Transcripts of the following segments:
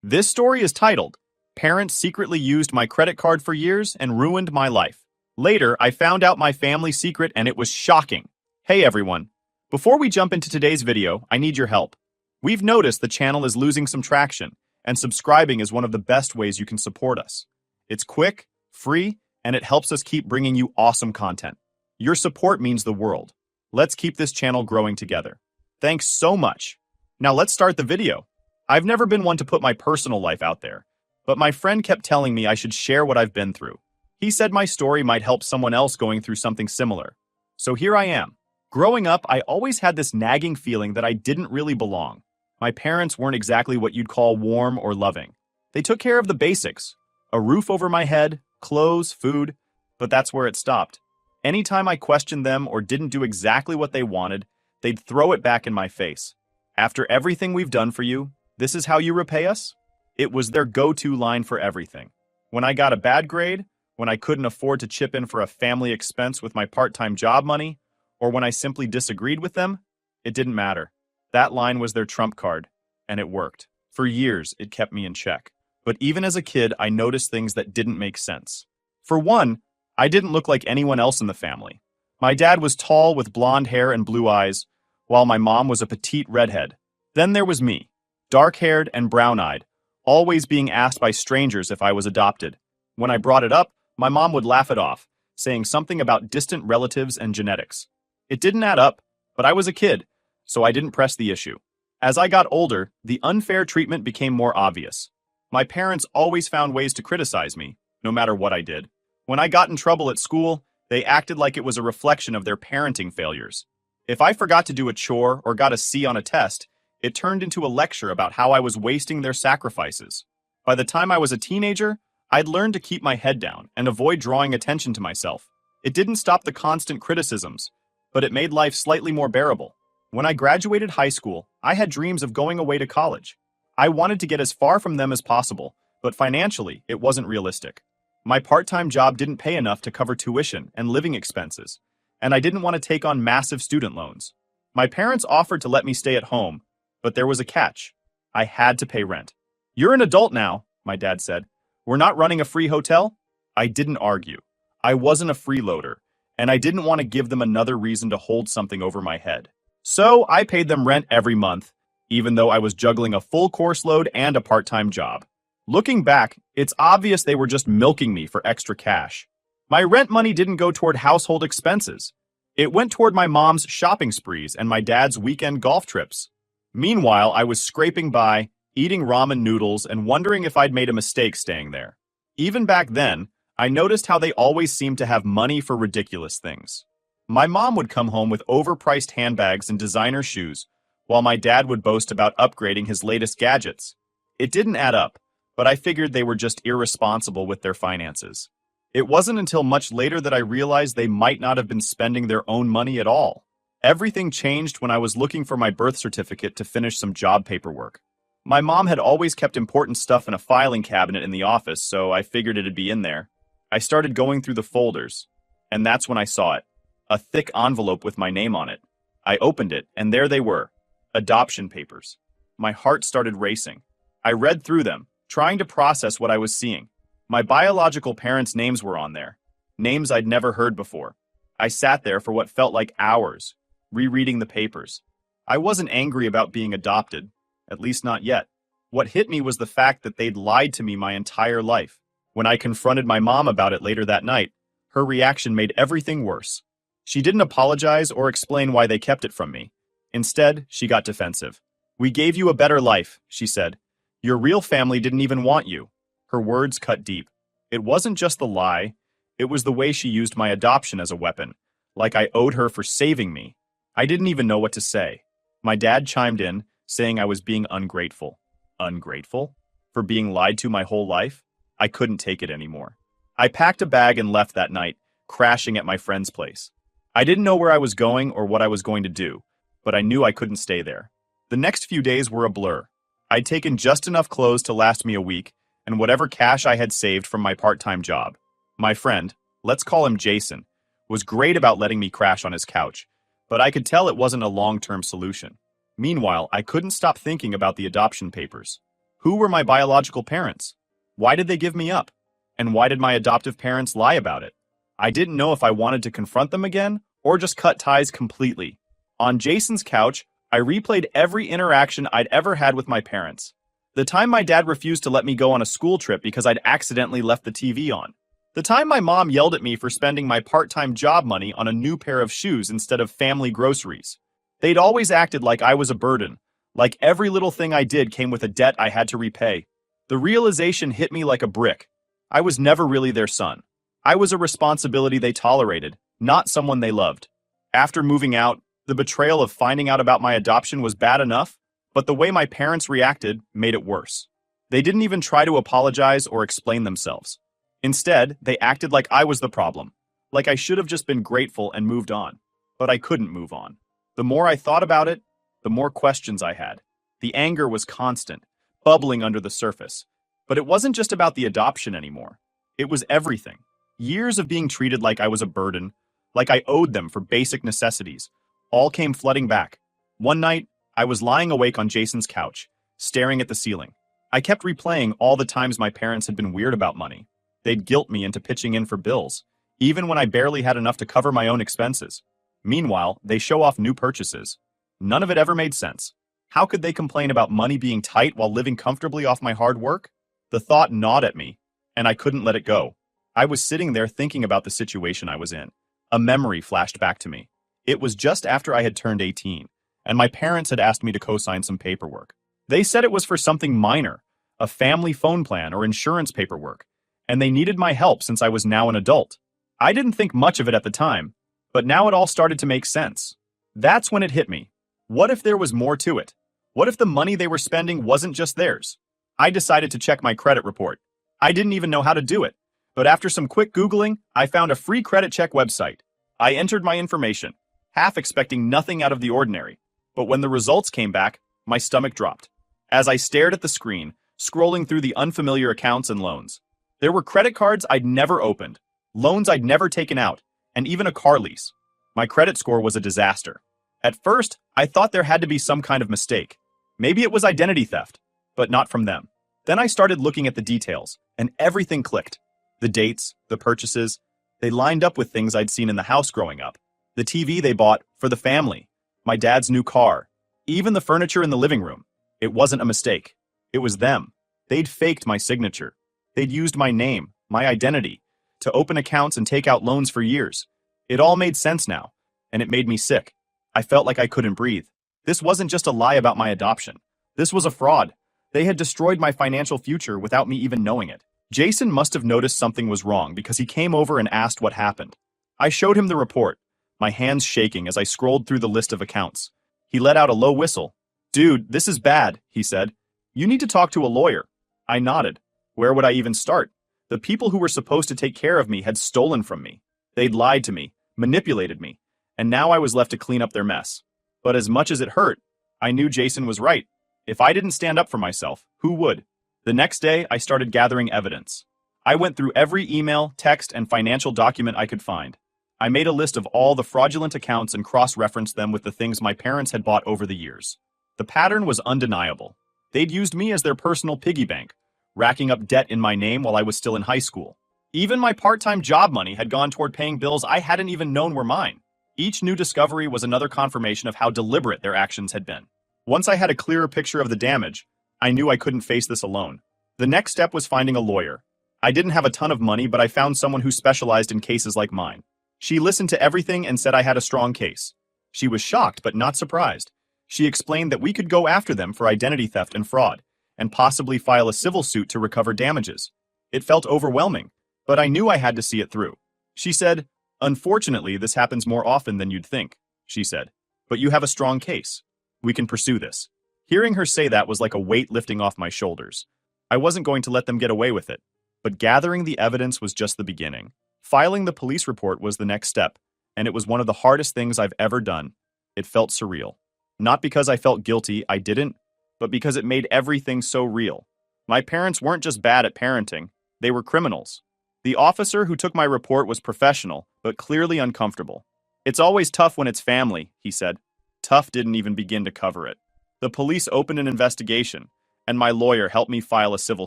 This story is titled, Parents Secretly Used My Credit Card for Years and Ruined My Life. Later, I found out my family secret and it was shocking. Hey everyone. Before we jump into today's video, I need your help. We've noticed the channel is losing some traction, and subscribing is one of the best ways you can support us. It's quick, free, and it helps us keep bringing you awesome content. Your support means the world. Let's keep this channel growing together. Thanks so much. Now let's start the video. I've never been one to put my personal life out there, but my friend kept telling me I should share what I've been through. He said my story might help someone else going through something similar. So here I am. Growing up, I always had this nagging feeling that I didn't really belong. My parents weren't exactly what you'd call warm or loving. They took care of the basics, a roof over my head, clothes, food, but that's where it stopped. Anytime I questioned them or didn't do exactly what they wanted, they'd throw it back in my face. After everything we've done for you, this is how you repay us? It was their go-to line for everything. When I got a bad grade, when I couldn't afford to chip in for a family expense with my part-time job money, or when I simply disagreed with them, it didn't matter. That line was their trump card, and it worked. For years, it kept me in check. But even as a kid, I noticed things that didn't make sense. For one, I didn't look like anyone else in the family. My dad was tall with blonde hair and blue eyes, while my mom was a petite redhead. Then there was me, dark-haired and brown-eyed, always being asked by strangers if I was adopted. When I brought it up, my mom would laugh it off, saying something about distant relatives and genetics. It didn't add up, but I was a kid, so I didn't press the issue. As I got older, the unfair treatment became more obvious. My parents always found ways to criticize me, no matter what I did. When I got in trouble at school, they acted like it was a reflection of their parenting failures. If I forgot to do a chore or got a C on a test, it turned into a lecture about how I was wasting their sacrifices. By the time I was a teenager, I'd learned to keep my head down and avoid drawing attention to myself. It didn't stop the constant criticisms, but it made life slightly more bearable. When I graduated high school, I had dreams of going away to college. I wanted to get as far from them as possible, but financially, it wasn't realistic. My part-time job didn't pay enough to cover tuition and living expenses, and I didn't want to take on massive student loans. My parents offered to let me stay at home, but there was a catch. I had to pay rent. "You're an adult now," my dad said. "We're not running a free hotel." I didn't argue. I wasn't a freeloader, and I didn't want to give them another reason to hold something over my head. So I paid them rent every month, even though I was juggling a full course load and a part-time job. Looking back, it's obvious they were just milking me for extra cash. My rent money didn't go toward household expenses. It went toward my mom's shopping sprees and my dad's weekend golf trips. Meanwhile, I was scraping by, eating ramen noodles and wondering if I'd made a mistake staying there. Even back then, I noticed how they always seemed to have money for ridiculous things. My mom would come home with overpriced handbags and designer shoes, while my dad would boast about upgrading his latest gadgets. It didn't add up, but I figured they were just irresponsible with their finances. It wasn't until much later that I realized they might not have been spending their own money at all. Everything changed when I was looking for my birth certificate to finish some job paperwork. My mom had always kept important stuff in a filing cabinet in the office, so I figured it'd be in there. I started going through the folders, and that's when I saw it. A thick envelope with my name on it. I opened it, and there they were. Adoption papers. My heart started racing. I read through them, trying to process what I was seeing. My biological parents' names were on there. Names I'd never heard before. I sat there for what felt like hours, rereading the papers. I wasn't angry about being adopted, at least not yet. What hit me was the fact that they'd lied to me my entire life. When I confronted my mom about it later that night, her reaction made everything worse. She didn't apologize or explain why they kept it from me. Instead, she got defensive. "We gave you a better life," she said. "Your real family didn't even want you." Her words cut deep. It wasn't just the lie, it was the way she used my adoption as a weapon, like I owed her for saving me. I didn't even know what to say. My dad chimed in, saying I was being ungrateful. Ungrateful? For being lied to my whole life? I couldn't take it anymore. I packed a bag and left that night, crashing at my friend's place. I didn't know where I was going or what I was going to do, but I knew I couldn't stay there. The next few days were a blur. I'd taken just enough clothes to last me a week, and whatever cash I had saved from my part-time job. My friend, let's call him Jason, was great about letting me crash on his couch, but I could tell it wasn't a long-term solution. Meanwhile, I couldn't stop thinking about the adoption papers. Who were my biological parents? Why did they give me up? And why did my adoptive parents lie about it? I didn't know if I wanted to confront them again or just cut ties completely. On Jason's couch, I replayed every interaction I'd ever had with my parents. The time my dad refused to let me go on a school trip because I'd accidentally left the TV on. The time my mom yelled at me for spending my part-time job money on a new pair of shoes instead of family groceries. They'd always acted like I was a burden, like every little thing I did came with a debt I had to repay. The realization hit me like a brick. I was never really their son. I was a responsibility they tolerated, not someone they loved. After moving out, the betrayal of finding out about my adoption was bad enough, but the way my parents reacted made it worse. They didn't even try to apologize or explain themselves. Instead, they acted like I was the problem, like I should have just been grateful and moved on. But I couldn't move on. The more I thought about it, the more questions I had. The anger was constant, bubbling under the surface. But it wasn't just about the adoption anymore. It was everything. Years of being treated like I was a burden, like I owed them for basic necessities, all came flooding back. One night, I was lying awake on Jason's couch, staring at the ceiling. I kept replaying all the times my parents had been weird about money. They'd guilt me into pitching in for bills, even when I barely had enough to cover my own expenses. Meanwhile, they show off new purchases. None of it ever made sense. How could they complain about money being tight while living comfortably off my hard work? The thought gnawed at me, and I couldn't let it go. I was sitting there thinking about the situation I was in. A memory flashed back to me. It was just after I had turned 18, and my parents had asked me to co-sign some paperwork. They said it was for something minor, a family phone plan or insurance paperwork, and they needed my help since I was now an adult. I didn't think much of it at the time, but now it all started to make sense. That's when it hit me. What if there was more to it? What if the money they were spending wasn't just theirs? I decided to check my credit report. I didn't even know how to do it, but after some quick Googling, I found a free credit check website. I entered my information, half expecting nothing out of the ordinary. But when the results came back, my stomach dropped. As I stared at the screen, scrolling through the unfamiliar accounts and loans, there were credit cards I'd never opened, loans I'd never taken out, and even a car lease. My credit score was a disaster. At first, I thought there had to be some kind of mistake. Maybe it was identity theft, but not from them. Then I started looking at the details, and everything clicked. The dates, the purchases, they lined up with things I'd seen in the house growing up. The TV they bought for the family, my dad's new car, even the furniture in the living room. It wasn't a mistake. It was them. They'd faked my signature. They'd used my name, my identity, to open accounts and take out loans for years. It all made sense now, and it made me sick. I felt like I couldn't breathe. This wasn't just a lie about my adoption. This was a fraud. They had destroyed my financial future without me even knowing it. Jason must have noticed something was wrong because he came over and asked what happened. I showed him the report, my hands shaking as I scrolled through the list of accounts. He let out a low whistle. "Dude, this is bad," he said. "You need to talk to a lawyer." I nodded. Where would I even start? The people who were supposed to take care of me had stolen from me. They'd lied to me, manipulated me, and now I was left to clean up their mess. But as much as it hurt, I knew Jason was right. If I didn't stand up for myself, who would? The next day, I started gathering evidence. I went through every email, text, and financial document I could find. I made a list of all the fraudulent accounts and cross-referenced them with the things my parents had bought over the years. The pattern was undeniable. They'd used me as their personal piggy bank, racking up debt in my name while I was still in high school. Even my part-time job money had gone toward paying bills I hadn't even known were mine. Each new discovery was another confirmation of how deliberate their actions had been. Once I had a clearer picture of the damage, I knew I couldn't face this alone. The next step was finding a lawyer. I didn't have a ton of money, but I found someone who specialized in cases like mine. She listened to everything and said I had a strong case. She was shocked but not surprised. She explained that we could go after them for identity theft and fraud, and possibly file a civil suit to recover damages. It felt overwhelming, but I knew I had to see it through. She said, "Unfortunately, this happens more often than you'd think," she said. "But you have a strong case. We can pursue this." Hearing her say that was like a weight lifting off my shoulders. I wasn't going to let them get away with it. But gathering the evidence was just the beginning. Filing the police report was the next step, and it was one of the hardest things I've ever done. It felt surreal. Not because I felt guilty, I didn't, but because it made everything so real. My parents weren't just bad at parenting, they were criminals. The officer who took my report was professional, but clearly uncomfortable. "It's always tough when it's family," he said. Tough didn't even begin to cover it. The police opened an investigation, and my lawyer helped me file a civil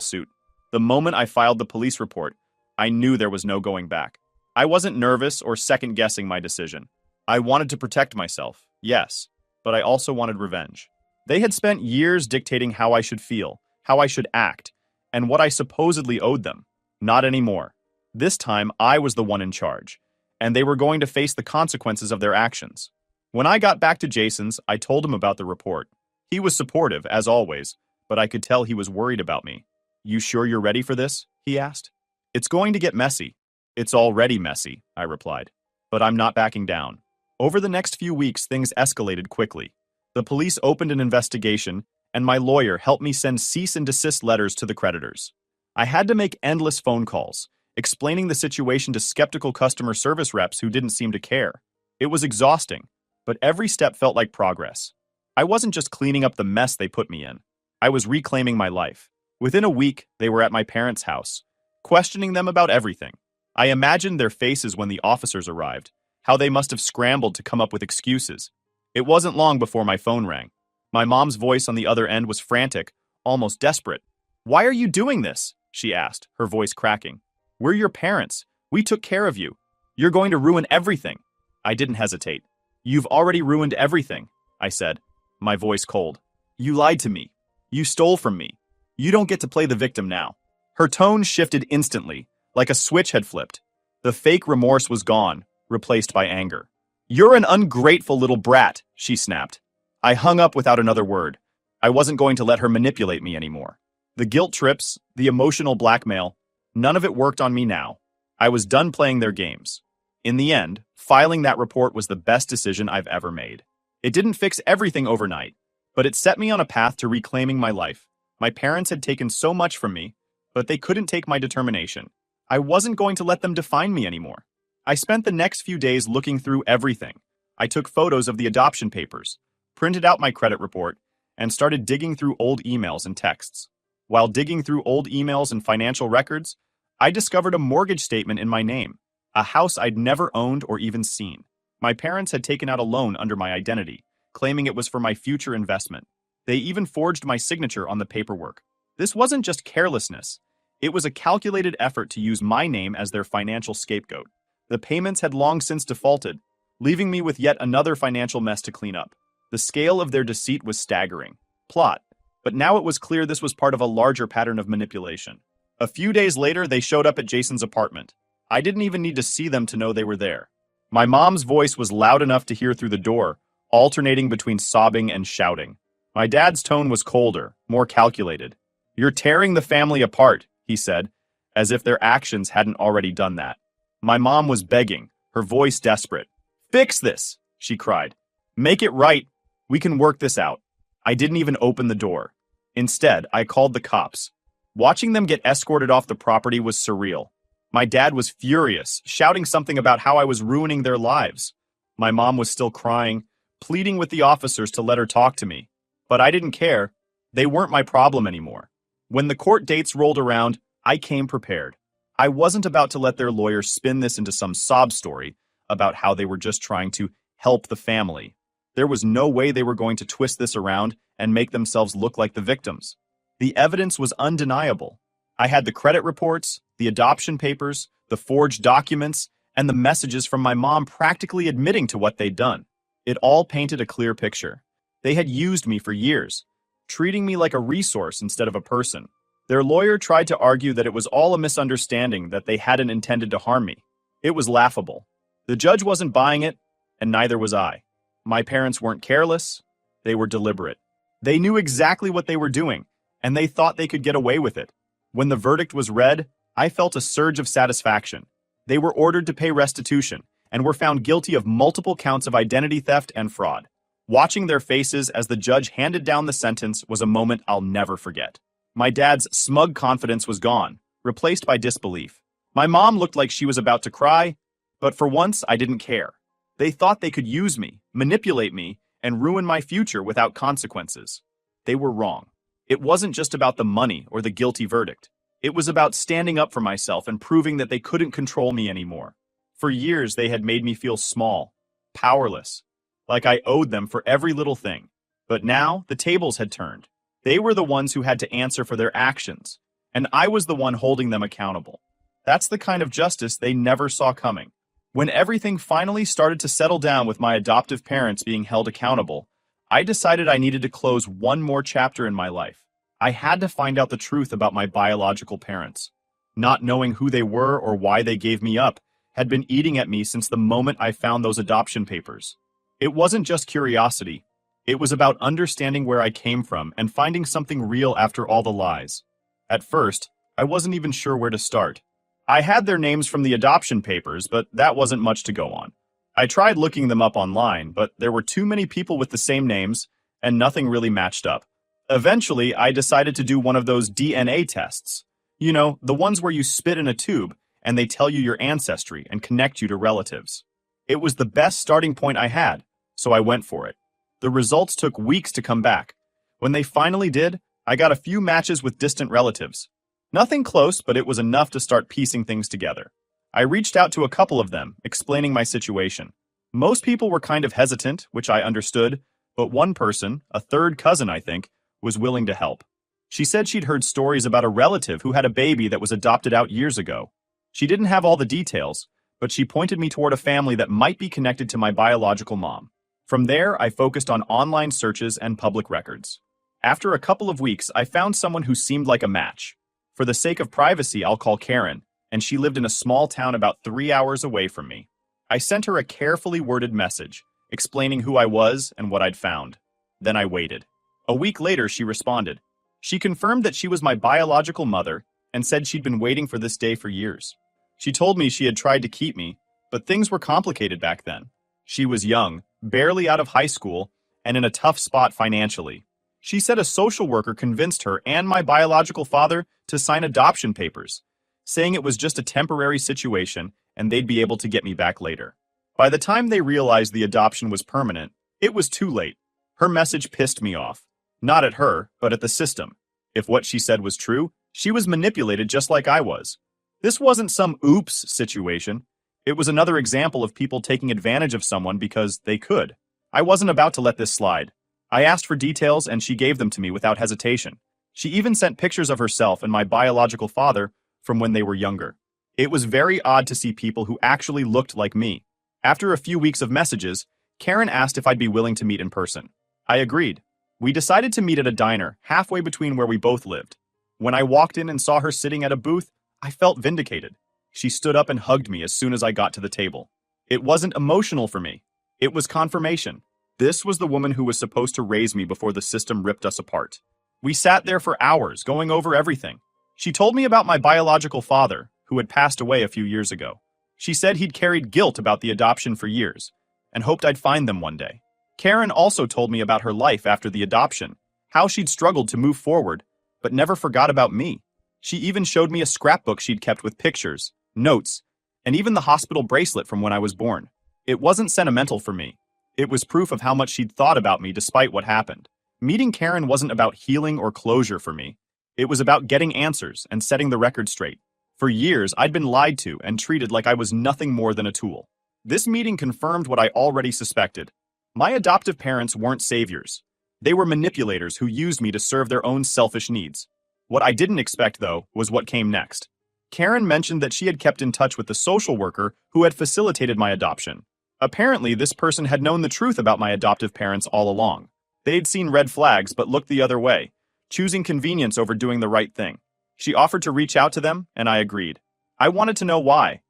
suit. The moment I filed the police report, I knew there was no going back. I wasn't nervous or second-guessing my decision. I wanted to protect myself, yes, but I also wanted revenge. They had spent years dictating how I should feel, how I should act, and what I supposedly owed them. Not anymore. This time, I was the one in charge, and they were going to face the consequences of their actions. When I got back to Jason's, I told him about the report. He was supportive, as always, but I could tell he was worried about me. "You sure you're ready for this?" he asked. "It's going to get messy." "It's already messy," I replied. "But I'm not backing down." Over the next few weeks, things escalated quickly. The police opened an investigation, and my lawyer helped me send cease and desist letters to the creditors. I had to make endless phone calls, explaining the situation to skeptical customer service reps who didn't seem to care. It was exhausting, but every step felt like progress. I wasn't just cleaning up the mess they put me in. I was reclaiming my life. Within a week, they were at my parents' house, questioning them about everything. I imagined their faces when the officers arrived, how they must have scrambled to come up with excuses. It wasn't long before my phone rang. My mom's voice on the other end was frantic, almost desperate. "Why are you doing this?" she asked, her voice cracking. "We're your parents. We took care of you. You're going to ruin everything." I didn't hesitate. "You've already ruined everything," I said, my voice cold. "You lied to me. You stole from me. You don't get to play the victim now." Her tone shifted instantly, like a switch had flipped. The fake remorse was gone, replaced by anger. "You're an ungrateful little brat," she snapped. I hung up without another word. I wasn't going to let her manipulate me anymore. The guilt trips, the emotional blackmail, none of it worked on me now. I was done playing their games. In the end, filing that report was the best decision I've ever made. It didn't fix everything overnight, but it set me on a path to reclaiming my life. My parents had taken so much from me, but they couldn't take my determination. I wasn't going to let them define me anymore. I spent the next few days looking through everything. I took photos of the adoption papers, printed out my credit report, and started digging through old emails and texts. While digging through old emails and financial records, I discovered a mortgage statement in my name, a house I'd never owned or even seen. My parents had taken out a loan under my identity, claiming it was for my future investment. They even forged my signature on the paperwork. This wasn't just carelessness. It was a calculated effort to use my name as their financial scapegoat. The payments had long since defaulted, leaving me with yet another financial mess to clean up. The scale of their deceit was staggering. Plot. But now it was clear this was part of a larger pattern of manipulation. A few days later, they showed up at Jason's apartment. I didn't even need to see them to know they were there. My mom's voice was loud enough to hear through the door, alternating between sobbing and shouting. My dad's tone was colder, more calculated. "You're tearing the family apart," he said, as if their actions hadn't already done that. My mom was begging, her voice desperate. "Fix this," she cried. "Make it right. We can work this out." I didn't even open the door. Instead, I called the cops. Watching them get escorted off the property was surreal. My dad was furious, shouting something about how I was ruining their lives. My mom was still crying, pleading with the officers to let her talk to me. But I didn't care. They weren't my problem anymore. When the court dates rolled around, I came prepared. I wasn't about to let their lawyers spin this into some sob story about how they were just trying to help the family. There was no way they were going to twist this around and make themselves look like the victims. The evidence was undeniable. I had the credit reports, the adoption papers, the forged documents, and the messages from my mom practically admitting to what they'd done. It all painted a clear picture. They had used me for years, treating me like a resource instead of a person. Their lawyer tried to argue that it was all a misunderstanding, that they hadn't intended to harm me. It was laughable. The judge wasn't buying it, and neither was I. My parents weren't careless, they were deliberate. They knew exactly what they were doing, and they thought they could get away with it. When the verdict was read, I felt a surge of satisfaction. They were ordered to pay restitution, and were found guilty of multiple counts of identity theft and fraud. Watching their faces as the judge handed down the sentence was a moment I'll never forget. My dad's smug confidence was gone, replaced by disbelief. My mom looked like she was about to cry, but for once I didn't care. They thought they could use me, manipulate me, and ruin my future without consequences. They were wrong. It wasn't just about the money or the guilty verdict. It was about standing up for myself and proving that they couldn't control me anymore. For years, they had made me feel small, powerless, like I owed them for every little thing. But now, the tables had turned. They were the ones who had to answer for their actions, and I was the one holding them accountable. That's the kind of justice they never saw coming. When everything finally started to settle down with my adoptive parents being held accountable, I decided I needed to close one more chapter in my life. I had to find out the truth about my biological parents. Not knowing who they were or why they gave me up had been eating at me since the moment I found those adoption papers. It wasn't just curiosity. It was about understanding where I came from and finding something real after all the lies. At first, I wasn't even sure where to start. I had their names from the adoption papers, but that wasn't much to go on. I tried looking them up online, but there were too many people with the same names, and nothing really matched up. Eventually, I decided to do one of those DNA tests. You know, the ones where you spit in a tube, and they tell you your ancestry and connect you to relatives. It was the best starting point I had, so I went for it. The results took weeks to come back. When they finally did, I got a few matches with distant relatives. Nothing close, but it was enough to start piecing things together. I reached out to a couple of them, explaining my situation. Most people were kind of hesitant, which I understood, but one person, a third cousin I think, was willing to help. She said she'd heard stories about a relative who had a baby that was adopted out years ago. She didn't have all the details, but she pointed me toward a family that might be connected to my biological mom. From there, I focused on online searches and public records. After a couple of weeks, I found someone who seemed like a match. For the sake of privacy, I'll call Karen, and she lived in a small town about 3 hours away from me. I sent her a carefully worded message, explaining who I was and what I'd found. Then I waited. A week later, she responded. She confirmed that she was my biological mother and said she'd been waiting for this day for years. She told me she had tried to keep me, but things were complicated back then. She was young, barely out of high school, and in a tough spot financially. She said a social worker convinced her and my biological father to sign adoption papers, saying it was just a temporary situation and they'd be able to get me back later. By the time they realized the adoption was permanent, it was too late. Her message pissed me off. Not at her, but at the system. If what she said was true, she was manipulated just like I was. This wasn't some oops situation. It was another example of people taking advantage of someone because they could. I wasn't about to let this slide. I asked for details and she gave them to me without hesitation. She even sent pictures of herself and my biological father from when they were younger. It was very odd to see people who actually looked like me. After a few weeks of messages, Karen asked if I'd be willing to meet in person. I agreed. We decided to meet at a diner halfway between where we both lived. When I walked in and saw her sitting at a booth, I felt vindicated. She stood up and hugged me as soon as I got to the table. It wasn't emotional for me. It was confirmation. This was the woman who was supposed to raise me before the system ripped us apart. We sat there for hours, going over everything. She told me about my biological father, who had passed away a few years ago. She said he'd carried guilt about the adoption for years, and hoped I'd find them one day. Karen also told me about her life after the adoption, how she'd struggled to move forward, but never forgot about me. She even showed me a scrapbook she'd kept with pictures, notes, and even the hospital bracelet from when I was born. It wasn't sentimental for me. It was proof of how much she'd thought about me despite what happened. Meeting Karen wasn't about healing or closure for me. It was about getting answers and setting the record straight. For years, I'd been lied to and treated like I was nothing more than a tool. This meeting confirmed what I already suspected. My adoptive parents weren't saviors. They were manipulators who used me to serve their own selfish needs. What I didn't expect, though, was what came next. Karen mentioned that she had kept in touch with the social worker who had facilitated my adoption. Apparently, this person had known the truth about my adoptive parents all along. They'd seen red flags but looked the other way, choosing convenience over doing the right thing. She offered to reach out to them, and I agreed. I wanted to know why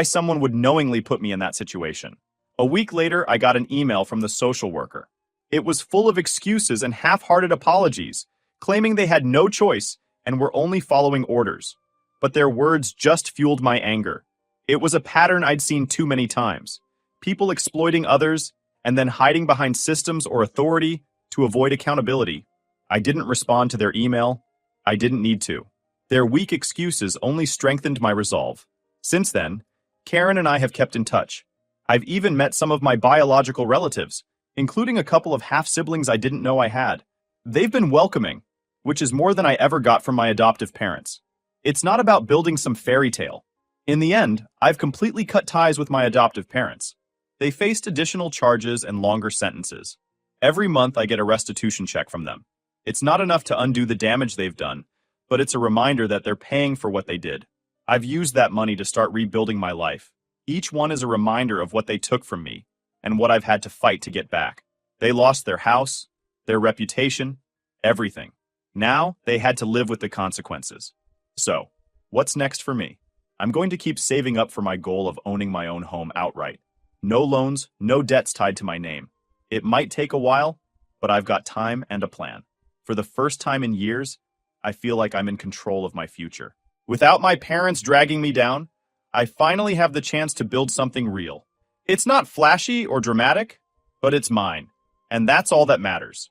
someone would knowingly put me in that situation. A week later, I got an email from the social worker. It was full of excuses and half-hearted apologies, claiming they had no choice and were only following orders. But their words just fueled my anger. It was a pattern I'd seen too many times. People exploiting others and then hiding behind systems or authority to avoid accountability. I didn't respond to their email. I didn't need to. Their weak excuses only strengthened my resolve. Since then, Karen and I have kept in touch. I've even met some of my biological relatives, including a couple of half-siblings I didn't know I had. They've been welcoming, which is more than I ever got from my adoptive parents. It's not about building some fairy tale. In the end, I've completely cut ties with my adoptive parents. They faced additional charges and longer sentences. Every month I get a restitution check from them. It's not enough to undo the damage they've done, but it's a reminder that they're paying for what they did. I've used that money to start rebuilding my life. Each one is a reminder of what they took from me and what I've had to fight to get back. They lost their house, their reputation, everything. Now they had to live with the consequences. So, what's next for me? I'm going to keep saving up for my goal of owning my own home outright. No loans, no debts tied to my name. It might take a while, but I've got time and a plan. For the first time in years, I feel like I'm in control of my future. Without my parents dragging me down, I finally have the chance to build something real. It's not flashy or dramatic, but it's mine. And that's all that matters.